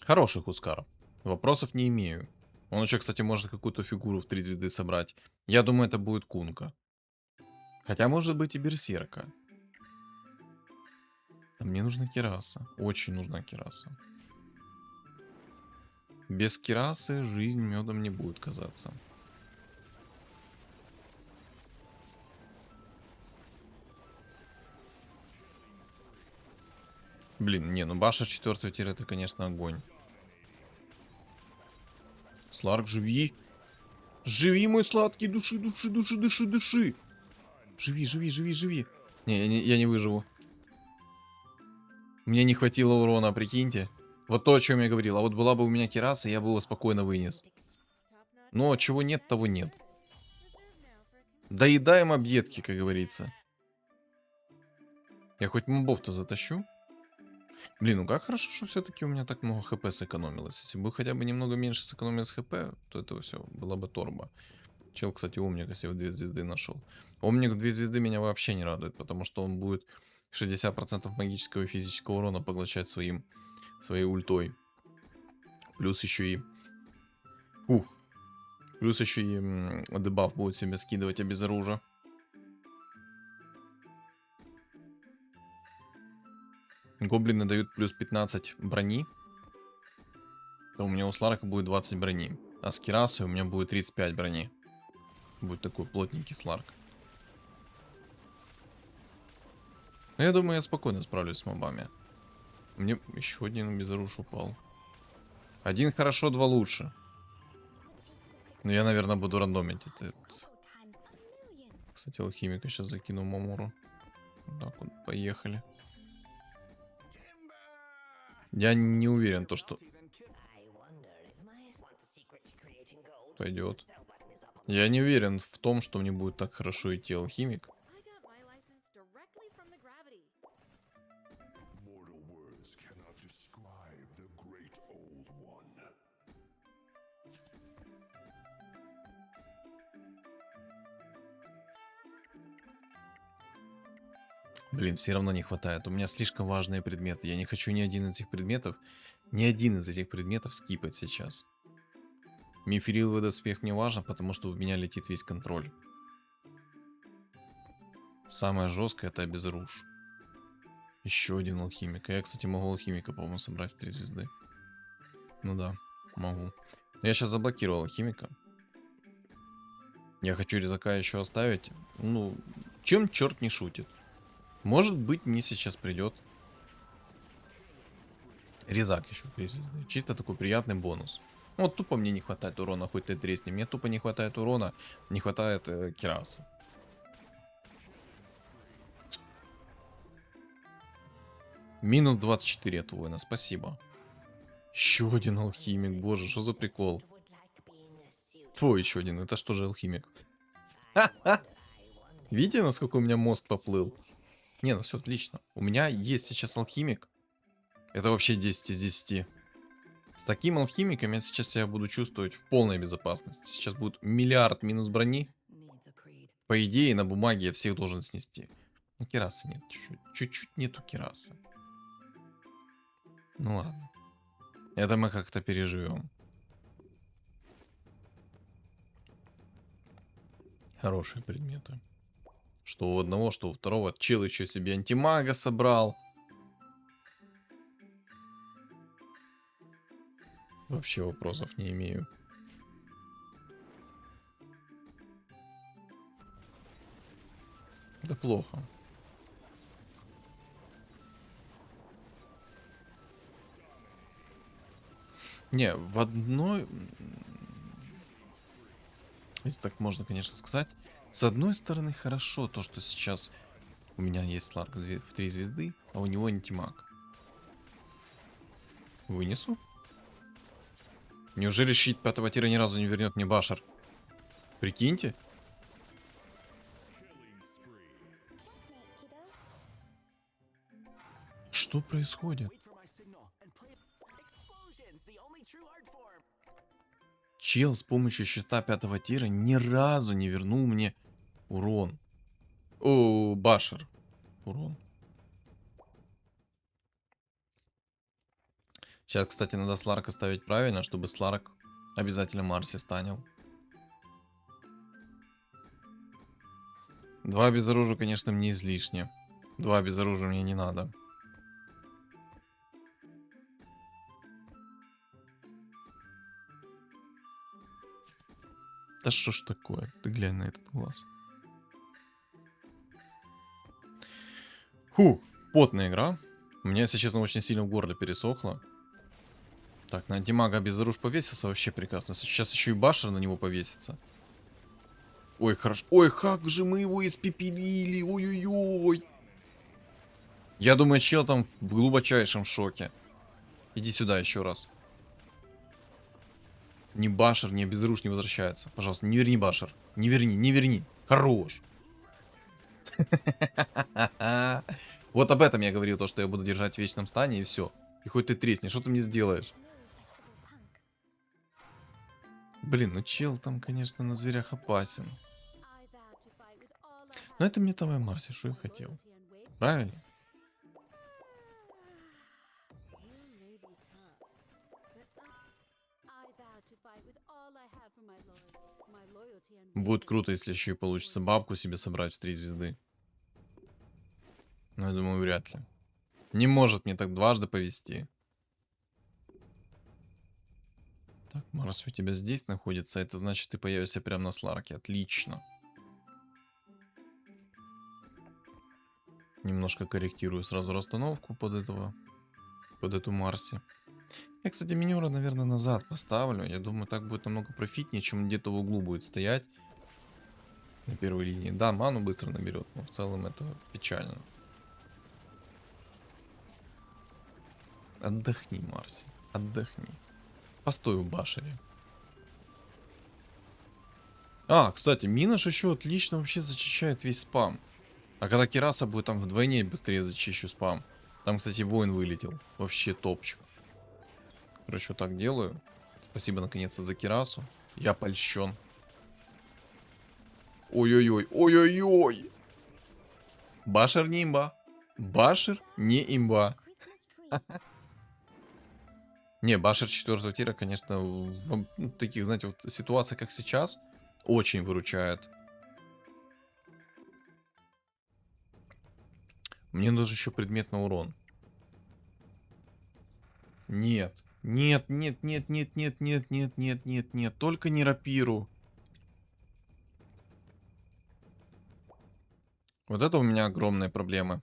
Хороший Хускар. Вопросов не имею. Он еще, кстати, может какую-то фигуру в 3 звезды собрать. Я думаю, это будет Кунка. Хотя, может быть, и Берсерка. А мне нужна Кираса. Очень нужна Кираса. Без Кирасы жизнь медом не будет казаться. Блин, не, ну Баша 4-го тира это, конечно, огонь. Сларк, живи. Живи, мой сладкий, души, души, души, души, души. Живи, живи, живи, живи. Не, я не выживу. Мне не хватило урона, прикиньте. Вот то, о чем я говорил. А вот была бы у меня Кираса, я бы его спокойно вынес. Но чего нет, того нет. Доедаем объедки, как говорится. Я хоть мобов-то затащу. Блин, ну как хорошо, что все-таки у меня так много хп сэкономилось. Если бы хотя бы немного меньше сэкономилось хп, то это все было бы торба. Чел, кстати, Омника себе в 2 звезды нашел. Омник в 2 звезды меня вообще не радует, потому что он будет 60% магического и физического урона поглощать своей ультой. Плюс еще и... Плюс еще и дебаф будет себе скидывать обезоружа. Гоблины дают плюс 15 брони. То у меня у Сларка будет 20 брони. А с Кирасой у меня будет 35 брони. Будет такой плотненький Сларк. Но я думаю, я спокойно справлюсь с мобами. Мне еще один обезоруж упал. Один хорошо, 2 лучше. Но я, наверное, буду рандомить этот. Кстати, алхимика сейчас закину Мамору. Так вот, поехали. Я не уверен, то что... Пойдет. Я не уверен в том, что мне будет так хорошо идти алхимик. Блин, все равно не хватает. У меня слишком важные предметы. Я не хочу ни один из этих предметов скипать сейчас. Мифриловый доспех мне важно, потому что в меня летит весь контроль. Самое жесткое это обезруж. Еще один алхимик. Я, кстати, могу алхимика, по-моему, собрать в 3 звезды. Ну да, могу. Я сейчас заблокировал алхимика. Я хочу резака еще оставить. Ну, чем черт не шутит. Может быть, мне сейчас придет резак еще 3 звезды. Чисто такой приятный бонус. Вот тупо мне не хватает урона, хоть ты тресни. Мне тупо не хватает урона, не хватает кираса. Минус 24 от воина, спасибо. Еще один алхимик, боже, что за прикол. Твой еще один, это что же алхимик? Видите, насколько у меня мозг поплыл? Не, ну все отлично. У меня есть сейчас алхимик. Это вообще 10 из 10. С таким алхимиком я сейчас себя буду чувствовать в полной безопасности. Сейчас будет миллиард минус брони. По идее, на бумаге я всех должен снести. Но кирасы нет, чуть-чуть нету кирасы. Ну ладно. Это мы как-то переживем. Хорошие предметы. Что у одного, что у второго. Чел еще себе антимага собрал. Вообще вопросов не имею. Да плохо. Не, в одной... Если так можно, конечно, сказать. С одной стороны, хорошо то, что сейчас у меня есть Сларк в 3 звезды, а у него антимаг. Вынесу? Неужели щит 5-го тира ни разу не вернет мне башер? Прикиньте. Что происходит? Чел с помощью щита 5-го тира ни разу не вернул мне урон. О, башер. Урон. Сейчас, кстати, надо Сларка ставить правильно, чтобы Сларк обязательно Марси станил. 2 без оружия, конечно, мне излишне. 2 без оружия мне не надо. Да что ж такое? Ты глянь на этот глаз. Фу, потная игра. У меня, если честно, очень сильно в горле пересохло. Так, на антимага без оружия повесился, вообще прекрасно. Сейчас еще и башер на него повесится. Ой, хорошо. Ой, как же мы его испепелили. Ой-ой-ой. Я думаю, чел там в глубочайшем шоке. Иди сюда еще раз. Ни башер, ни безруш не возвращается. Пожалуйста, не верни башер. Не верни, не верни. Хорош. Вот об этом я говорил, то, что я буду держать в вечном стане, и все. И хоть ты тресни, что ты мне сделаешь? Блин, ну чел там, конечно, на зверях опасен. Но это метовая Марси, что я хотел. Правильно? Будет круто, если еще и получится бабку себе собрать в 3 звезды. Но я думаю, вряд ли. Не может мне так дважды повезти. Так, Марс у тебя здесь находится. Это значит, ты появишься прямо на Сларке. Отлично. Немножко корректирую сразу расстановку под эту Марси. Я, кстати, минера, наверное, назад поставлю. Я думаю, так будет намного профитнее, чем где-то в углу будет стоять. На первой линии. Да, ману быстро наберет, но в целом это печально. Отдохни, Марси. Отдохни. Постой в башере. А, кстати, Минош еще отлично вообще зачищает весь спам. А когда Кираса будет, там вдвойне быстрее зачищу спам. Там, кстати, воин вылетел. Вообще топчик. Короче, вот так делаю. Спасибо, наконец-то, за Кирасу. Я польщен. Ой-ой-ой, ой-ой-ой. Башер нимба. Башер не имба. Не, Башер 4 тира, конечно, в таких, знаете, вот ситуациях, как сейчас, очень выручает. Мне нужен еще предмет на урон. Нет. Нет, нет, нет, нет, нет, нет, нет, нет, нет, нет. Только не рапиру. Вот это у меня огромная проблема.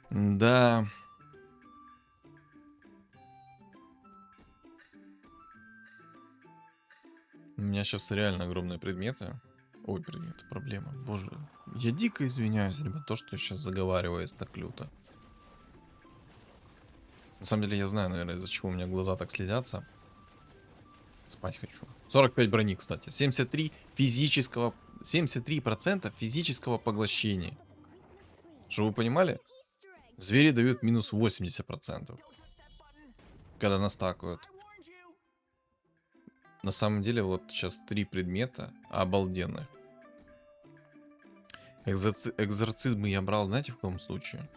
Да. У меня сейчас реально огромные предметы. Ой, предметы, проблема. Боже, я дико извиняюсь, ребят, то, что я сейчас заговариваюсь так люто. На самом деле, я знаю, наверное, из-за чего у меня глаза так слезятся. Спать хочу. 45 брони, кстати. 73 физического... 73% физического поглощения. Что вы понимали? Звери дают минус 80%. Когда настакают. На самом деле, вот сейчас 3 предмета обалденных. Экзорцизмы я брал, знаете, в каком случае?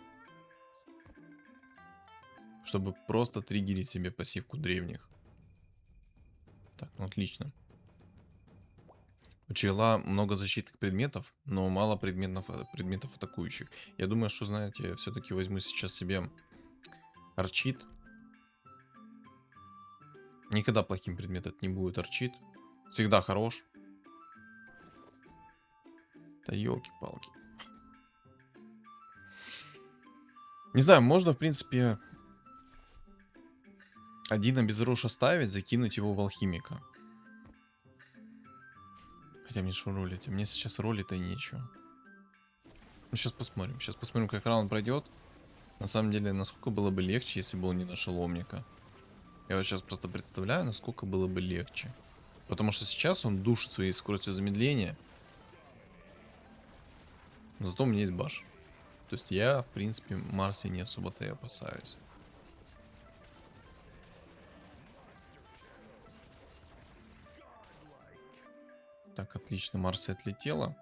Чтобы просто триггерить себе пассивку древних. Так, ну отлично. У чела много защитных предметов, но мало предметов атакующих. Я думаю, что, знаете, все-таки возьму сейчас себе арчит. Никогда плохим предметом не будет арчит. Всегда хорош. Да елки-палки. Не знаю, можно, в принципе, один обезруш оставить, закинуть его в алхимика. Хотя мне что ролить? Мне сейчас ролить-то нечего. Ну, сейчас посмотрим. Сейчас посмотрим, как раунд пройдет. На самом деле, насколько было бы легче, если бы он не нашел омника. Я вот сейчас просто представляю, насколько было бы легче. Потому что сейчас он душит своей скоростью замедления. Но зато у меня есть баш. То есть я, в принципе, Марси не особо-то и опасаюсь. Так, отлично, Марси отлетела.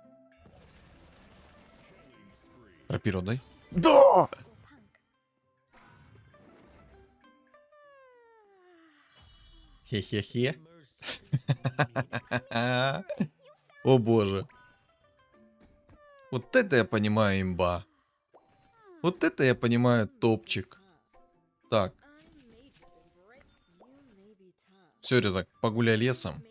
Рапиру дай. Да! Хе-хе-хе. О боже. Вот это я понимаю, имба. Вот это я понимаю, топчик. Так. Все, Резак, погуляй лесом.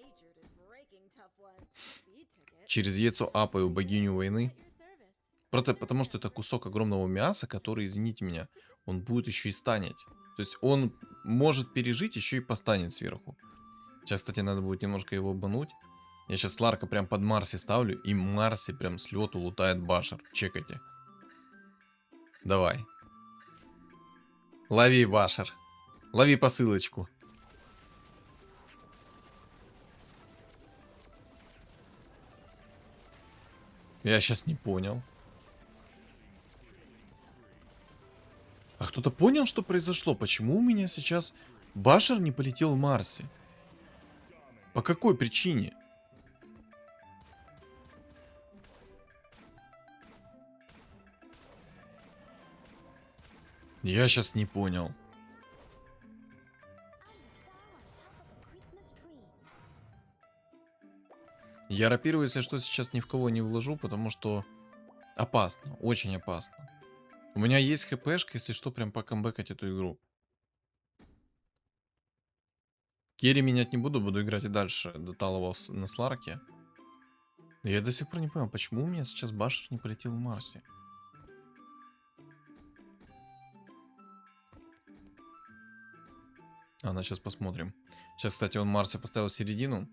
Через яйцо апаю богиню войны. Просто потому, что это кусок огромного мяса, который, извините меня, он будет еще и станет. То есть он может пережить, еще и постанет сверху. Сейчас, кстати, надо будет немножко его бануть. Я сейчас Ларка прям под Марси ставлю, и Марси прям с лету лутает башер. Чекайте. Давай. Лови башер. Лови посылочку. Я сейчас не понял. А кто-то понял, что произошло? Почему у меня сейчас башер не полетел в Марсе? По какой причине? Я сейчас не понял. Я рапирую, если что, сейчас ни в кого не вложу, потому что опасно, очень опасно. У меня есть хпшка, если что, прям покамбэкать эту игру. Керри менять не буду, буду играть и дальше до Талова на Сларке. Я до сих пор не понял, почему у меня сейчас башер не полетел в Марсе. Ладно, сейчас посмотрим. Сейчас, кстати, он Марсе поставил в середину.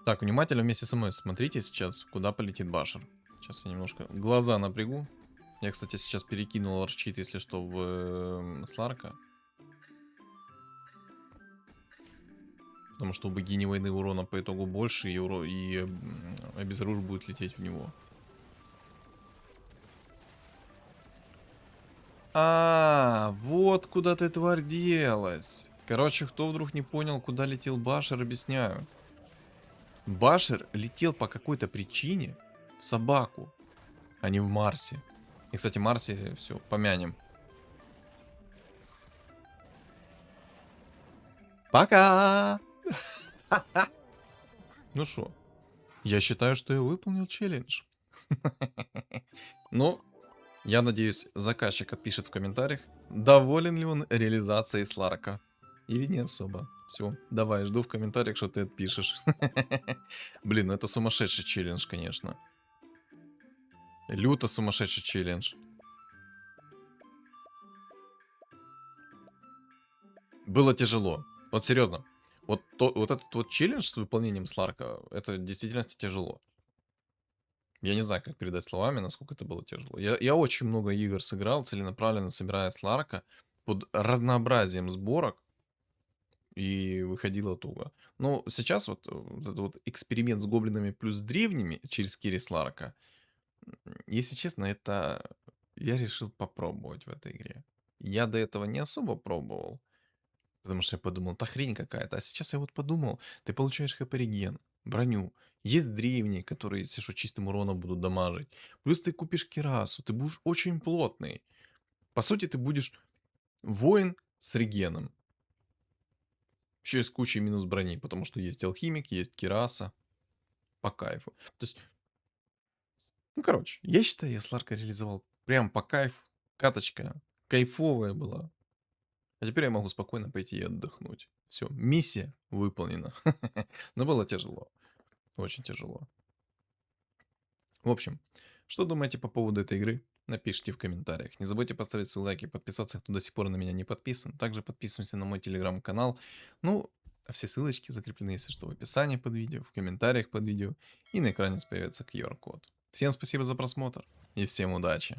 Так, внимательно вместе со мной смотрите сейчас, куда полетит башер. Сейчас я немножко глаза напрягу. Я, кстати, сейчас перекинул арчит, если что, в Сларка. Потому что у богини войны урона по итогу больше, и обезоружь будет лететь в него. Вот куда ты, тварь, делась. Короче, кто вдруг не понял, куда летел башер, объясняю. Башер летел по какой-то причине в собаку, а не в Марсе. И, кстати, Марсе все, помянем. Пока! Ну что, я считаю, что я выполнил челлендж. Ну, я надеюсь, заказчик отпишет в комментариях, доволен ли он реализацией Сларка. Или не особо. Все, давай, жду в комментариях, что ты отпишешь. Блин, ну это сумасшедший челлендж, конечно. Люто сумасшедший челлендж. Было тяжело. Вот серьезно. Вот этот вот челлендж с выполнением Сларка, это в действительности тяжело. Я не знаю, как передать словами, насколько это было тяжело. Я очень много игр сыграл, целенаправленно собирая Сларка под разнообразием сборок, и выходило туго. Но сейчас вот этот вот эксперимент с гоблинами плюс с древними через Кири Сларка, если честно, это я решил попробовать в этой игре. Я до этого не особо пробовал, потому что я подумал, та хрень какая-то. А сейчас я вот подумал, ты получаешь хп-реген, броню. Есть древние, которые, если что, чистым уроном будут дамажить. Плюс ты купишь кирасу, ты будешь очень плотный. По сути, ты будешь воин с регеном. Еще и с кучей минус брони, потому что есть алхимик, есть кираса. По кайфу. То есть, ну, короче, я считаю, я Сларка реализовал прям по кайфу. Каточка кайфовая была. А теперь я могу спокойно пойти и отдохнуть. Все, миссия выполнена. Но было тяжело. Очень тяжело. В общем, что думаете по поводу этой игры? Напишите в комментариях. Не забудьте поставить свой лайк и подписаться, кто до сих пор на меня не подписан. Также подписываемся на мой телеграм-канал. Ну, а все ссылочки закреплены, если что, в описании под видео, в комментариях под видео. И на экране появится QR-код. Всем спасибо за просмотр и всем удачи.